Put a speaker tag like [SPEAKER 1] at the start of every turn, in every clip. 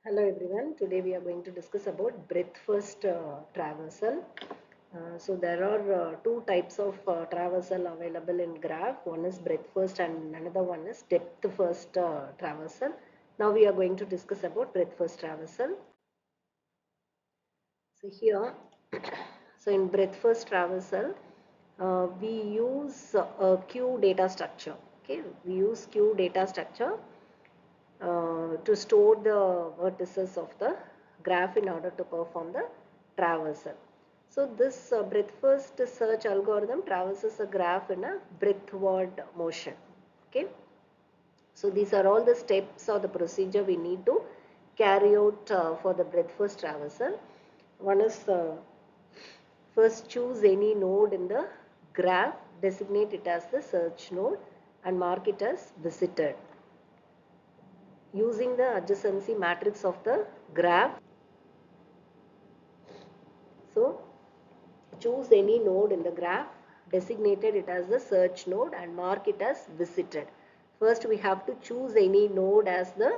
[SPEAKER 1] Hello everyone. Today we are going to discuss about breadth first traversal. So there are two types of traversal available in graph. One is breadth first and another one is depth first traversal. Now we are going to discuss about breadth first traversal. So here, so in breadth first traversal, we use a queue data structure. Okay, we use queue data structure to store the vertices of the graph in order to perform the traversal. So this breadth first search algorithm traverses a graph in a breadthward motion. Okay. So these are all the steps or the procedure we need to carry out for the breadth first traversal. One is first choose any node in the graph, designate it as the search node and mark it as visited. Using the adjacency matrix of the graph. So choose any node in the graph, designated it as the search node and mark it as visited. First we have to choose any node as the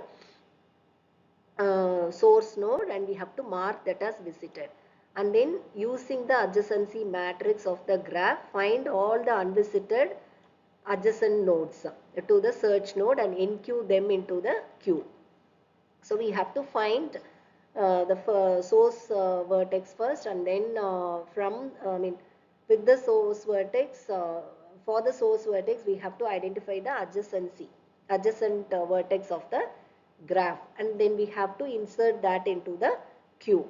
[SPEAKER 1] source node and we have to mark that as visited. And then using the adjacency matrix of the graph, find all the unvisited adjacent nodes to the search node and enqueue them into the queue. So we have to find the source vertex first, and then with the source vertex, for the source vertex we have to identify the adjacent vertex of the graph, and then we have to insert that into the queue.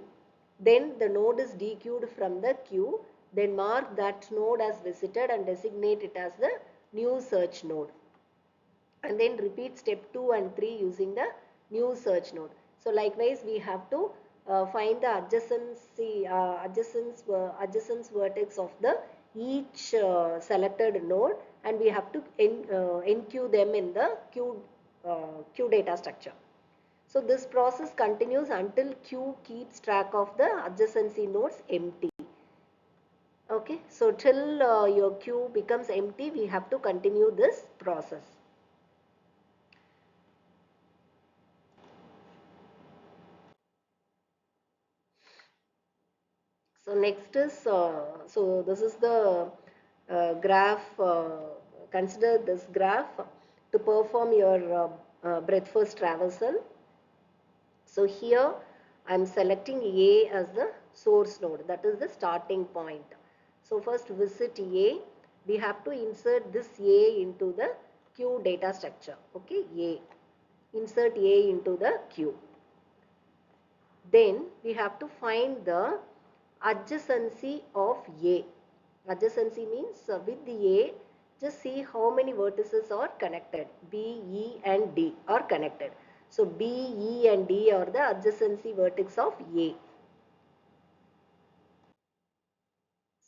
[SPEAKER 1] Then the node is dequeued from the queue, then mark that node as visited and designate it as the new search node, and then repeat step 2 and 3 using the new search node. So likewise we have to find the adjacent vertex of the each selected node, and we have to enqueue them in the queue data structure. So this process continues until queue keeps track of the adjacency nodes empty. Okay, so till your queue becomes empty, we have to continue this process. So next is, so this is the graph, consider this graph to perform your breadth first traversal. So here I am selecting A as the source node, that is the starting point. So first visit A, we have to insert this A into the queue data structure. Okay, A, insert A into the queue. Then we have to find the adjacency of A. Adjacency means with the A, just see how many vertices are connected. B, E and D are connected. So B, E and D are the adjacency vertex of A.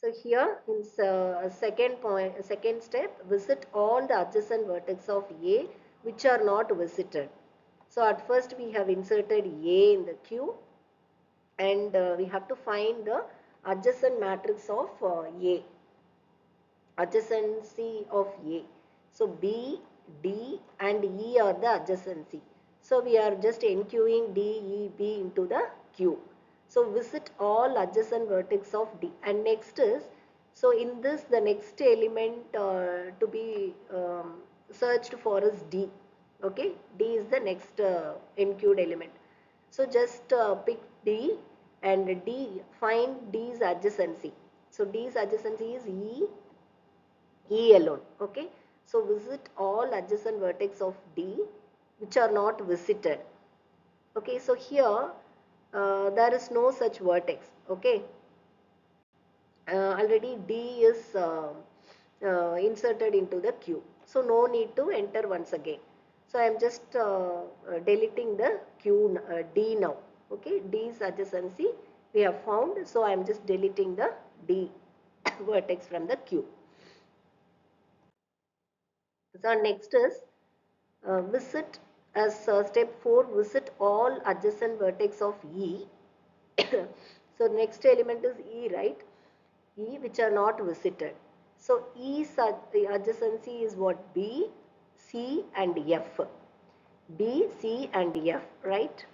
[SPEAKER 1] So here in second step, visit all the adjacent vertex of A which are not visited. So at first we have inserted A in the queue, and we have to find the adjacent matrix of A, adjacency of A. So B, D and E are the adjacency. So we are just enqueuing D, E, B into the queue. So visit all adjacent vertex of D, and next is, so in this the next element to be searched for is D. Okay, D is the next enqueued element. So just pick D and D, find D's adjacency. So D's adjacency is E alone. Okay. So visit all adjacent vertex of D which are not visited. Okay. So here there is no such vertex. Okay. Already D is inserted into the queue. So no need to enter once again. So I am just deleting the queue D now. Okay, D's adjacency we have found. So I am just deleting the D vertex from the queue. So next is visit as step 4, visit all adjacent vertex of E. So next element is E, right? E which are not visited. So E's adjacency is what? B, C and F. B, C and F, right?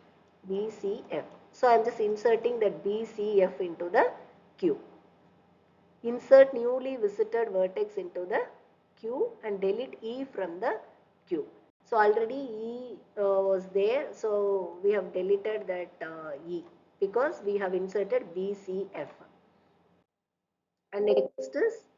[SPEAKER 1] BCF. So I'm just inserting that BCF into the Q. Insert newly visited vertex into the Q and delete E from the Q. So already E was there, so we have deleted that E because we have inserted BCF. And next is